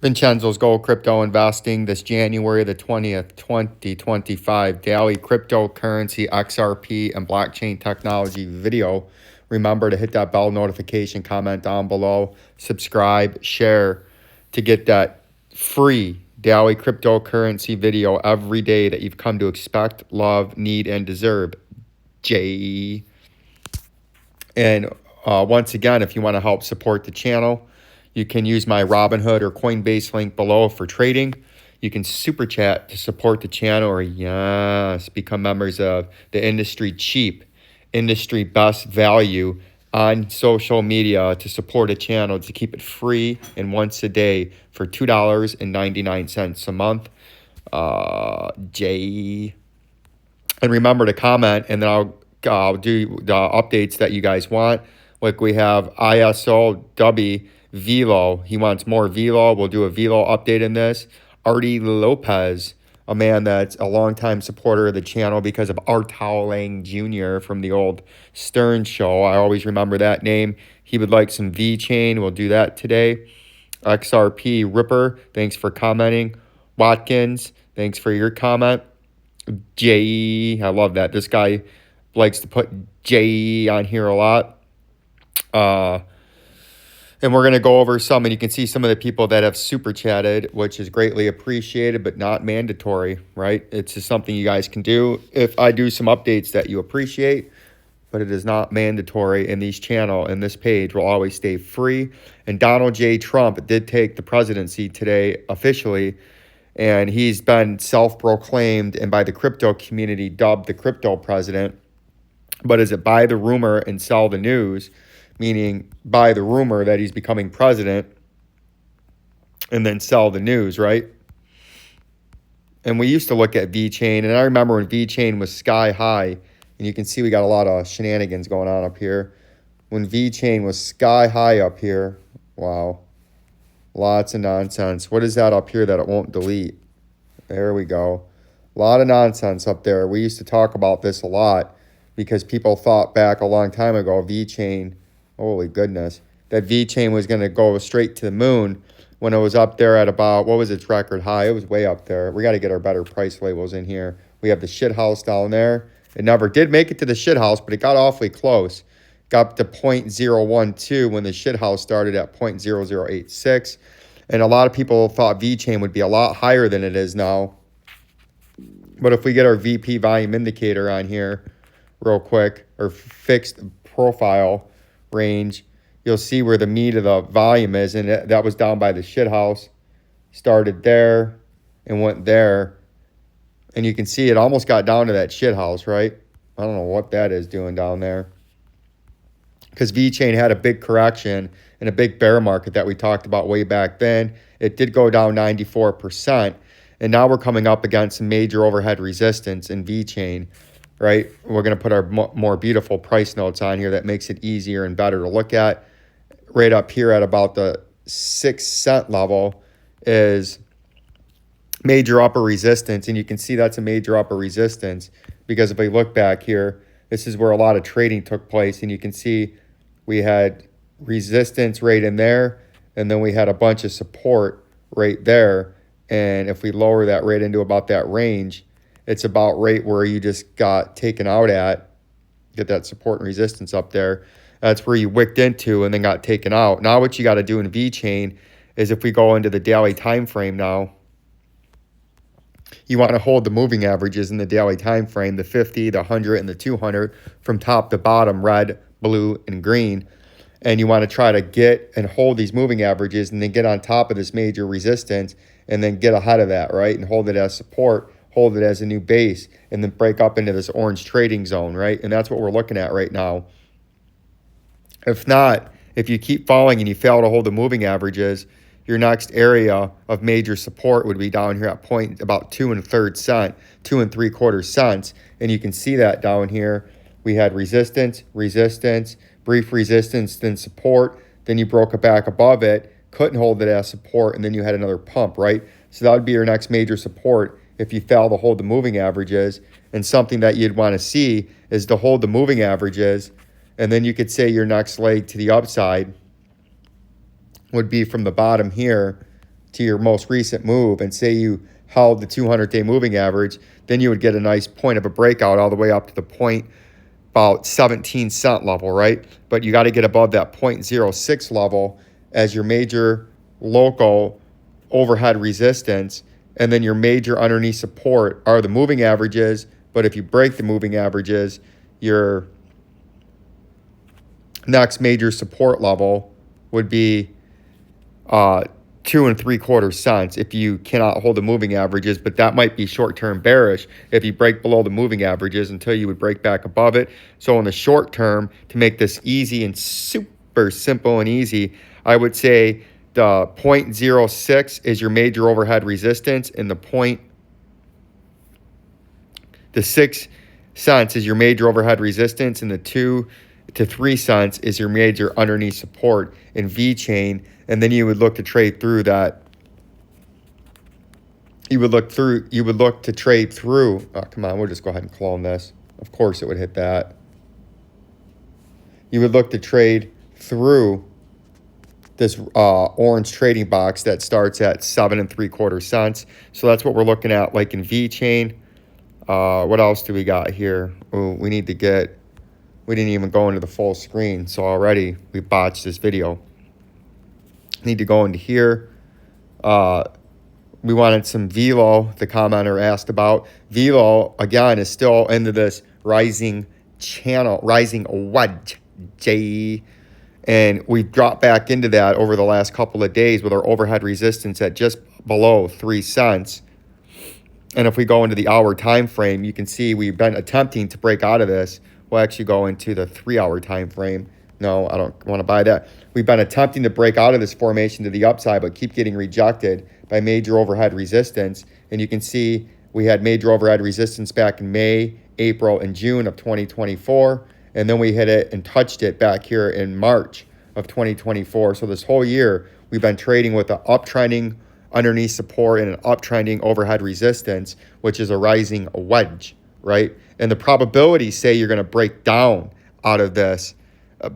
Vincenzo's Gold Crypto Investing this January the 20th, 2025 daily cryptocurrency, XRP, and blockchain technology video. Remember to hit that bell notification, comment down below, subscribe, share to get that free daily cryptocurrency video every day that you've come to expect, love, need, and deserve. J. And once again, if you want to help support the channel, you can use my Robinhood or Coinbase link below for trading. You can super chat to support the channel, or yes, become members of the industry cheap, industry best value on social media to support a channel to keep it free and once a day for $2.99 a month. J. And remember to comment, and then I'll do the updates that you guys want. Like we have ISOW VELO. He wants more VELO. We'll do a VELO update in this. Artie Lopez, a man that's a longtime supporter of the channel because of Artao Lang Jr. from the old Stern show. I always remember that name. He would like some V-Chain. We'll do that today. XRP Ripper, thanks for commenting. Watkins, thanks for your comment. J, I love that. This guy likes to put J on here a lot. And we're going to go over some, and you can see some of the people that have super chatted, which is greatly appreciated, but not mandatory, right? It's just something you guys can do if I do some updates that you appreciate, but it is not mandatory. And this channel and this page will always stay free. And Donald J. Trump did take the presidency today officially, and he's been self-proclaimed and by the crypto community dubbed the crypto president. But is it buy the rumor and sell the news? Meaning buy the rumor that he's becoming president and then sell the news, right? And we used to look at VeChain, and I remember when VeChain was sky high, and you can see we got a lot of shenanigans going on up here. When VeChain was sky high up here, wow, lots of nonsense. What is that up here that it won't delete? There we go. A lot of nonsense up there. We used to talk about this a lot because people thought back a long time ago, VeChain, holy goodness, that VeChain was going to go straight to the moon when it was up there at about, what was its record high? It was way up there. We got to get our better price labels in here. We have the shit house down there. It never did make it to the shit house, but it got awfully close. Got up to 0.012 when the shit house started at 0.0086. And a lot of people thought VeChain would be a lot higher than it is now. But if we get our VP volume indicator on here real quick, or fixed profile range, you'll see where the meat of the volume is, and that was down by the shit house, started there and went there, and you can see it almost got down to that shit house, right? I don't know what that is doing down there, because VeChain had a big correction and a big bear market that we talked about way back then. It did go down 94%, and now we're coming up against some major overhead resistance in VeChain, right? We're going to put our more beautiful price notes on here that makes it easier and better to look at. Right up here at about the 6 cent level is major upper resistance. And you can see that's a major upper resistance because if we look back here, this is where a lot of trading took place. And you can see we had resistance right in there, and then we had a bunch of support right there. And if we lower that right into about that range, it's about right where you just got taken out at. Get that support and resistance up there. That's where you wicked into and then got taken out. Now what you got to do in VeChain is if we go into the daily time frame now, you want to hold the moving averages in the daily time frame, the 50, the 100, and the 200 from top to bottom, red, blue, and green. And you want to try to get and hold these moving averages and then get on top of this major resistance and then get ahead of that, right? And hold it as support. Hold it as a new base, and then break up into this orange trading zone, right? And that's what we're looking at right now. If not, if you keep falling and you fail to hold the moving averages, your next area of major support would be down here at about 2 1/3 cent, 2 3/4 cents. And you can see that down here. We had resistance, resistance, brief resistance, then support. Then you broke it back above it, couldn't hold it as support, and then you had another pump, right? So that would be your next major support if you fail to hold the moving averages. And something that you'd want to see is to hold the moving averages, and then you could say your next leg to the upside would be from the bottom here to your most recent move and say you held the 200-day moving average, then you would get a nice point of a breakout all the way up to the point about 17-cent level, right? But you got to get above that 0.06 level as your major local overhead resistance, and then your major underneath support are the moving averages. But if you break the moving averages, your next major support level would be 2 3/4 cents if you cannot hold the moving averages, but that might be short-term bearish if you break below the moving averages until you would break back above it. So in the short term, to make this easy and super simple and easy, I would say the 0.06 is your major overhead resistance, and the 6 cents is your major overhead resistance, and the 2 to 3 cents is your major underneath support in V chain. And then you would look to trade through that. You would look to trade through. Oh, come on, we'll just go ahead and clone this. Of course it would hit that. You would look to trade through this orange trading box that starts at 7 3/4 cents. So that's what we're looking at, like in V chain. What else do we got here? Oh, we didn't even go into the full screen, so already we botched this video. Need to go into here. We wanted some VELO, the commenter asked about. VELO, again, is still into this rising wedge, and we dropped back into that over the last couple of days with our overhead resistance at just below 3 cents. And if we go into the hour time frame, you can see we've been attempting to break out of this. We'll actually go into the 3-hour time frame. No, I don't want to buy that. We've been attempting to break out of this formation to the upside, but keep getting rejected by major overhead resistance. And you can see we had major overhead resistance back in May, April, and June of 2024. And then we hit it and touched it back here in March of 2024. So this whole year, we've been trading with an uptrending underneath support and an uptrending overhead resistance, which is a rising wedge, right? And the probabilities say you're going to break down out of this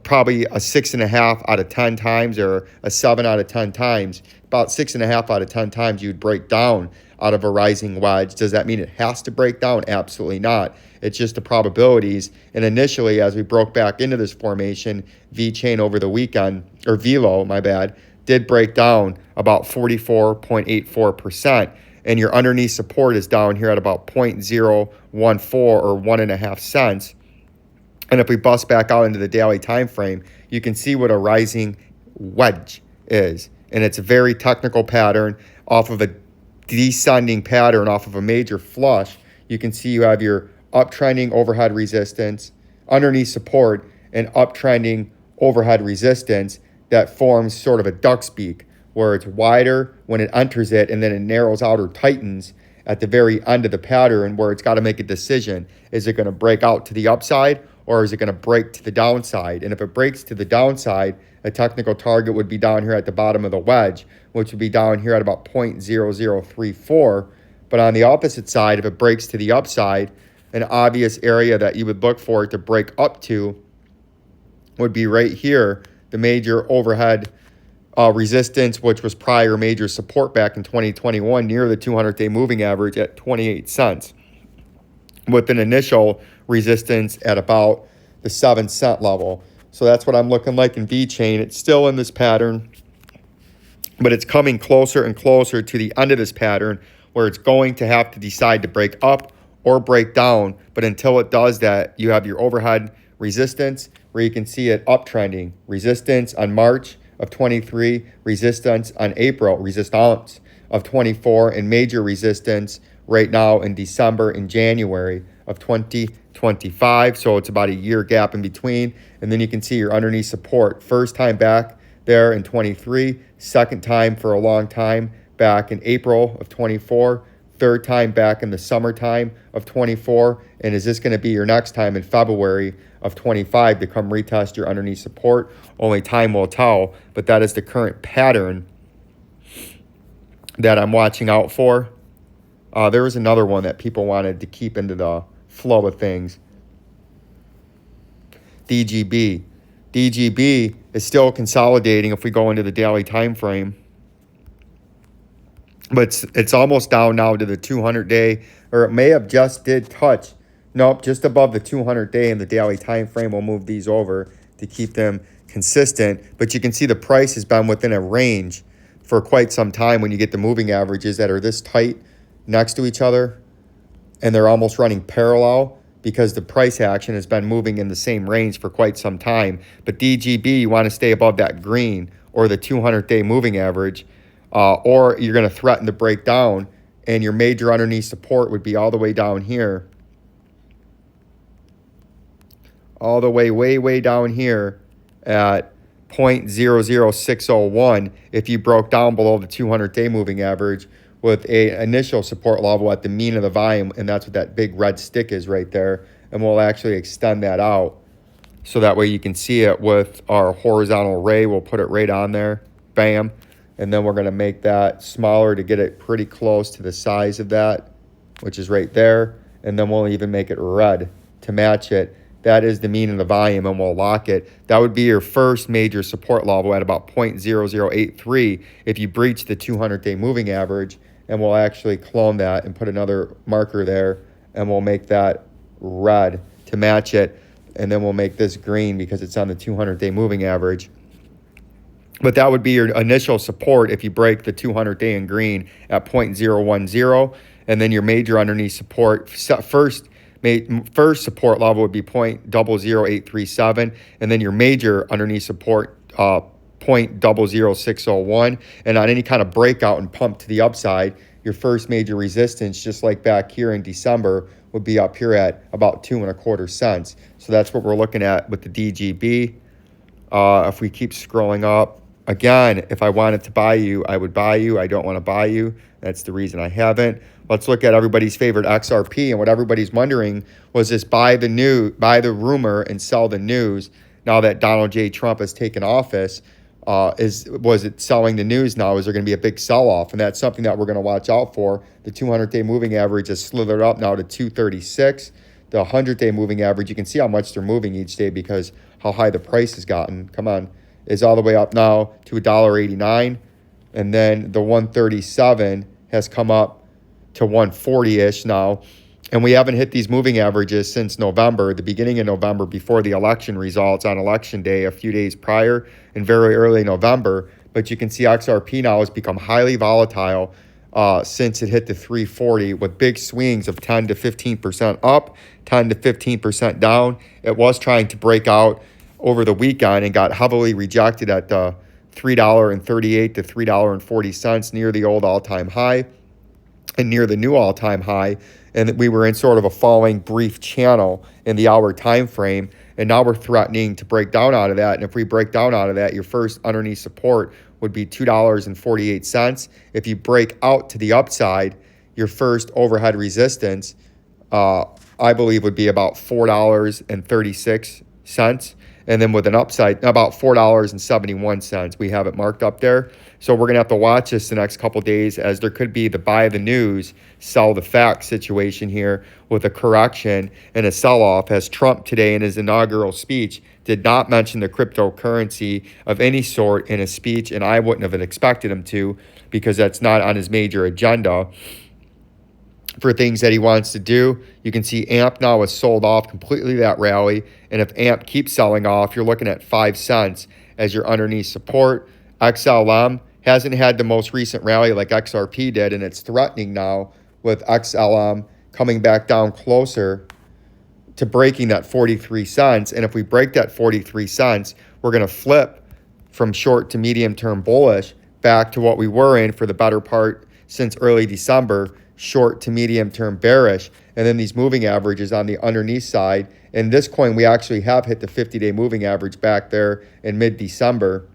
probably a 6.5 out of 10 times or a 7 out of 10 times. About 6.5 out of 10 times you'd break down out of a rising wedge. Does that mean it has to break down? Absolutely not. It's just the probabilities. And initially, as we broke back into this formation, V chain over the weekend, or VELO, my bad, did break down about 44.84%. And your underneath support is down here at about 0.014 or 1.5 cents. And if we bust back out into the daily time frame, you can see what a rising wedge is. And it's a very technical pattern off of a descending pattern off of a major flush. You can see you have your uptrending overhead resistance, underneath support, and uptrending overhead resistance that forms sort of a duck's beak, where it's wider when it enters it and then it narrows out or tightens at the very end of the pattern, where it's got to make a decision. Is it going to break out to the upside, or is it going to break to the downside? And if it breaks to the downside, a technical target would be down here at the bottom of the wedge, which would be down here at about 0.0034. But on the opposite side, if it breaks to the upside, an obvious area that you would look for it to break up to would be right here, the major overhead resistance, which was prior major support back in 2021 near the 200-day moving average at 28 cents, with an initial resistance at about the 7-cent level. So that's what I'm looking like in V chain. It's still in this pattern, but it's coming closer and closer to the end of this pattern, where it's going to have to decide to break up or break down. But until it does that, you have your overhead resistance, where you can see it uptrending. Resistance on March of 23, resistance on resistance of 24, and major resistance right now in December and January of 2025. So it's about a year gap in between. And then you can see your underneath support. First time back there in 23, second time for a long time back in April of 24, third time back in the summertime of 24. And is this going to be your next time in February of 25 to come retest your underneath support? Only time will tell, but that is the current pattern that I'm watching out for. There was another one that people wanted to keep into the flow of things. DGB. DGB is still consolidating if we go into the daily time frame. but it's almost down now to the 200-day, or it may have just did touch. Nope, just above the 200-day in the daily time frame. We'll move these over to keep them consistent. But you can see the price has been within a range for quite some time when you get the moving averages that are this tight next to each other, and they're almost running parallel because the price action has been moving in the same range for quite some time. But DGB, you want to stay above that green or the 200-day moving average, or you're going to threaten to break down, and your major underneath support would be all the way down here, all the way, way down here at 0.00601 if you broke down below the 200-day moving average, with a initial support level at the mean of the volume, and that's what that big red stick is right there. And we'll actually extend that out so that way you can see it with our horizontal ray. We'll put it right on there, bam, and then we're going to make that smaller to get it pretty close to the size of that, which is right there, and then we'll even make it red to match it. That is the mean of the volume, and we'll lock it. That would be your first major support level at about 0.0083 if you breach the 200-day moving average, and we'll actually clone that and put another marker there, and we'll make that red to match it, and then we'll make this green because it's on the 200-day moving average. But that would be your initial support if you break the 200-day in green at 0.010, and then your major underneath support first support level would be 0.00837, and then your major underneath support 0.00601. And on any kind of breakout and pump to the upside, your first major resistance, just like back here in December, would be up here at about 2.25 cents. So that's what we're looking at with the DGB. If we keep scrolling up, again, if I wanted to buy you, I would buy you. I don't want to buy you. That's the reason I haven't. Let's look at everybody's favorite XRP, and what everybody's wondering was this buy the rumor and sell the news now that Donald J. Trump has taken office. Was it selling the news now? Is there going to be a big sell-off? And that's something that we're going to watch out for. The 200-day moving average has slithered up now to 236. The 100-day moving average, you can see how much they're moving each day because how high the price has gotten. Come on, is all the way up now to $1.89. And then the 137 has come up to 140-ish now. And we haven't hit these moving averages since November, the beginning of November, before the election results on election day, a few days prior, and very early November. But you can see XRP now has become highly volatile since it hit the 340, with big swings of 10 to 15% up, 10 to 15% down. It was trying to break out over the weekend and got heavily rejected at the $3.38 to $3.40 near the old all-time high and near the new all-time high. And we were in sort of a falling brief channel in the hour time frame, and now we're threatening to break down out of that. And if we break down out of that, your first underneath support would be $2.48. If you break out to the upside, your first overhead resistance, I believe, would be about $4.36. And then with an upside, about $4.71. We have it marked up there. So we're going to have to watch this the next couple days, as there could be the buy the news, sell the facts situation here with a correction and a sell-off, as Trump today in his inaugural speech did not mention the cryptocurrency of any sort in his speech, and I wouldn't have expected him to, because that's not on his major agenda for things that he wants to do. You can see AMP now has sold off completely that rally, and if AMP keeps selling off, you're looking at 5 cents as your underneath support. XLM hasn't had the most recent rally like XRP did, and it's threatening now with XLM coming back down closer to breaking that 43 cents. And if we break that 43 cents, we're going to flip from short to medium term bullish back to what we were in for the better part since early December, short to medium term bearish. And then these moving averages on the underneath side. In this coin, we actually have hit the 50-day moving average back there in mid-December.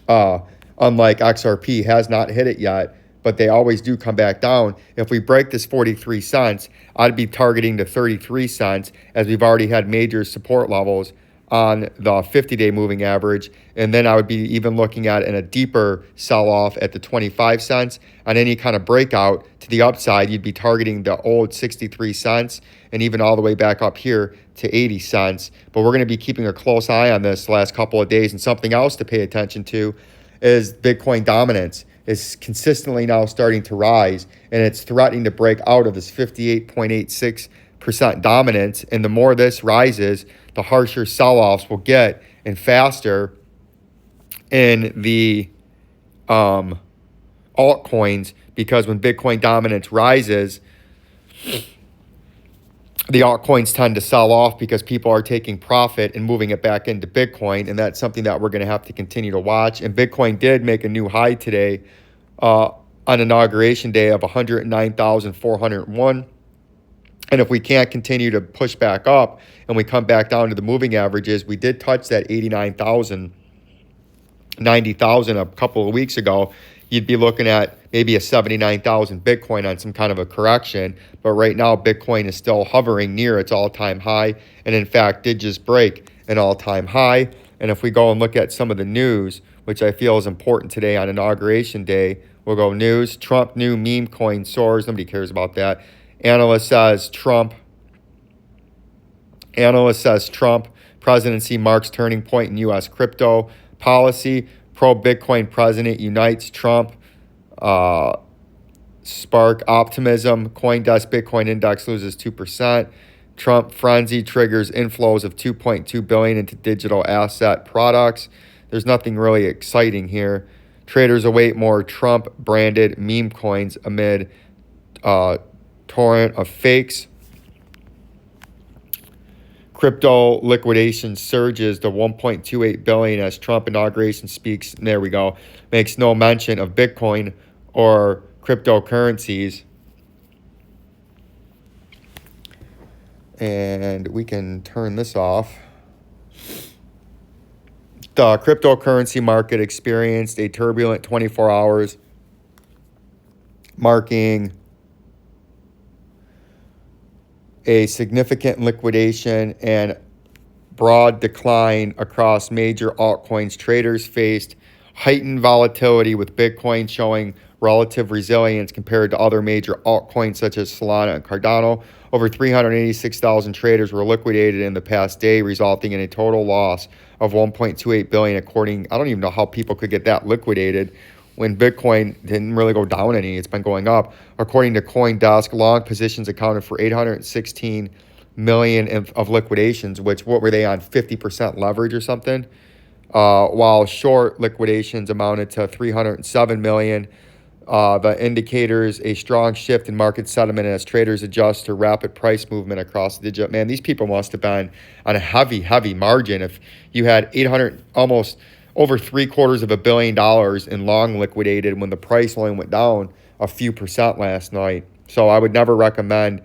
Unlike XRP, has not hit it yet, but they always do come back down. If we break this 43 cents, I'd be targeting the 33 cents, as we've already had major support levels on the 50-day moving average. And then I would be even looking at in a deeper sell-off at the 25 cents. On any kind of breakout to the upside, you'd be targeting the old 63 cents and even all the way back up here to 80 cents. But we're going to be keeping a close eye on this the last couple of days. And something else to pay attention to is Bitcoin dominance. is consistently now starting to rise, and it's threatening to break out of this 58.86% dominance. And the more this rises, the harsher sell-offs will get and faster in the altcoins, because when Bitcoin dominance rises, the altcoins tend to sell off because people are taking profit and moving it back into Bitcoin. And that's something that we're going to have to continue to watch. And Bitcoin did make a new high today on inauguration day of 109,401. And if we can't continue to push back up and we come back down to the moving averages, we did touch that 89,000, 90,000 a couple of weeks ago. You'd be looking at maybe a 79,000 Bitcoin on some kind of a correction. But right now, Bitcoin is still hovering near its all-time high, and in fact, did just break an all-time high. And if we go and look at some of the news, which I feel is important today on Inauguration Day, we'll go news. Trump new meme coin soars. Nobody cares about that. Analyst says Trump. Presidency marks turning point in U.S. crypto policy. Pro-Bitcoin president unites Trump. Spark optimism. CoinDesk Bitcoin index loses 2%. Trump frenzy triggers inflows of $2.2 billion into digital asset products. There's nothing really exciting here. Traders await more Trump-branded meme coins amid torrent of fakes. Crypto liquidation surges to 1.28 billion as Trump inauguration speaks. There we go. Makes no mention of Bitcoin or cryptocurrencies. And we can turn this off. The cryptocurrency market experienced a turbulent 24 hours, marking a significant liquidation and broad decline across major altcoins. Traders faced heightened volatility, with Bitcoin showing relative resilience compared to other major altcoins such as Solana and Cardano. Over 386,000 traders were liquidated in the past day, resulting in a total loss of 1.28 billion. According, I don't even know how people could get that liquidated when Bitcoin didn't really go down any. It's been going up. According to CoinDesk, long positions accounted for 816 million of liquidations, which, what were they on, 50% leverage or something? While short liquidations amounted to 307 million. The indicators a strong shift in market sentiment as traders adjust to rapid price movement across the digital. Man, these people must have been on a heavy margin. If you had 800, almost over $750 million in long liquidated when the price only went down a few percent last night. So I would never recommend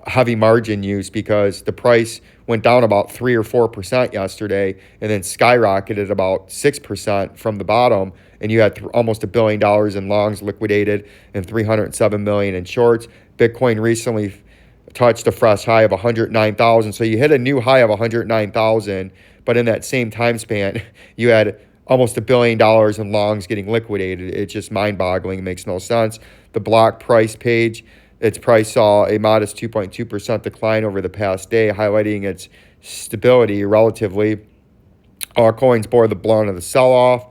heavy margin use, because the price went down about 3 or 4% yesterday and then skyrocketed about 6% from the bottom. And you had almost $1 billion in longs liquidated and 307 million in shorts. Bitcoin recently touched a fresh high of 109,000. So you hit a new high of 109,000, but in that same time span, you had almost $1 billion in longs getting liquidated. It's just mind-boggling. It makes no sense. The block price page, its price saw a modest 2.2% decline over the past day, highlighting its stability relatively. All coins bore the brunt of the sell-off.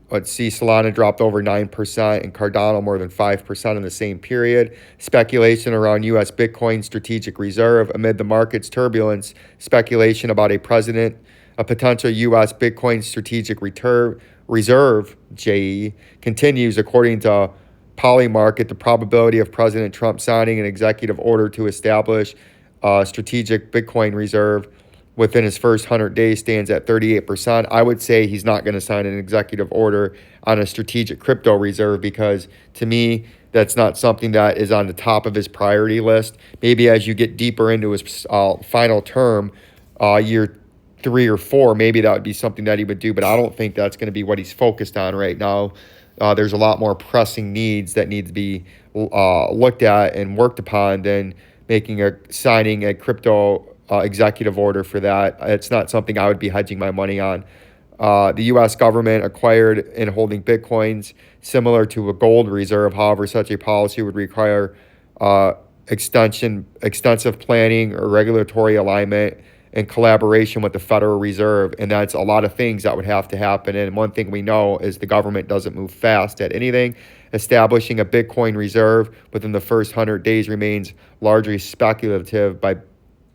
Let's see, Solana dropped over 9% and Cardano more than 5% in the same period. Speculation around U.S. Bitcoin strategic reserve. Amid the market's turbulence, speculation about a potential U.S. Bitcoin strategic reserve, JE, continues. According to Polymarket, the probability of President Trump signing an executive order to establish a strategic Bitcoin reserve within his first 100 days stands at 38%. I would say he's not going to sign an executive order on a strategic crypto reserve, because to me, that's not something that is on the top of his priority list. Maybe as you get deeper into his final term, year 3 or 4, maybe that would be something that he would do, but I don't think that's going to be what he's focused on right now. There's a lot more pressing needs that need to be looked at and worked upon than signing a crypto executive order for that. It's not something I would be hedging my money on. The U.S. government acquired and holding Bitcoins similar to a gold reserve. However, such a policy would require extensive planning or regulatory alignment in collaboration with the Federal Reserve. And that's a lot of things that would have to happen. And one thing we know is the government doesn't move fast at anything. Establishing a Bitcoin reserve within the first 100 days remains largely speculative. By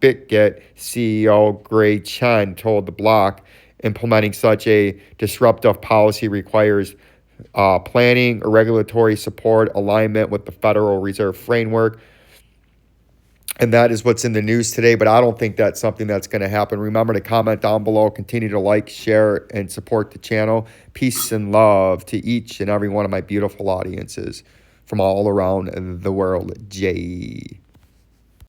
BitGet CEO Gray Chen told The Block, implementing such a disruptive policy requires planning or regulatory support, alignment with the Federal Reserve framework. And that is what's in the news today, but I don't think that's something that's going to happen. Remember to comment down below, continue to like, share, and support the channel. Peace and love to each and every one of my beautiful audiences from all around the world. Jay.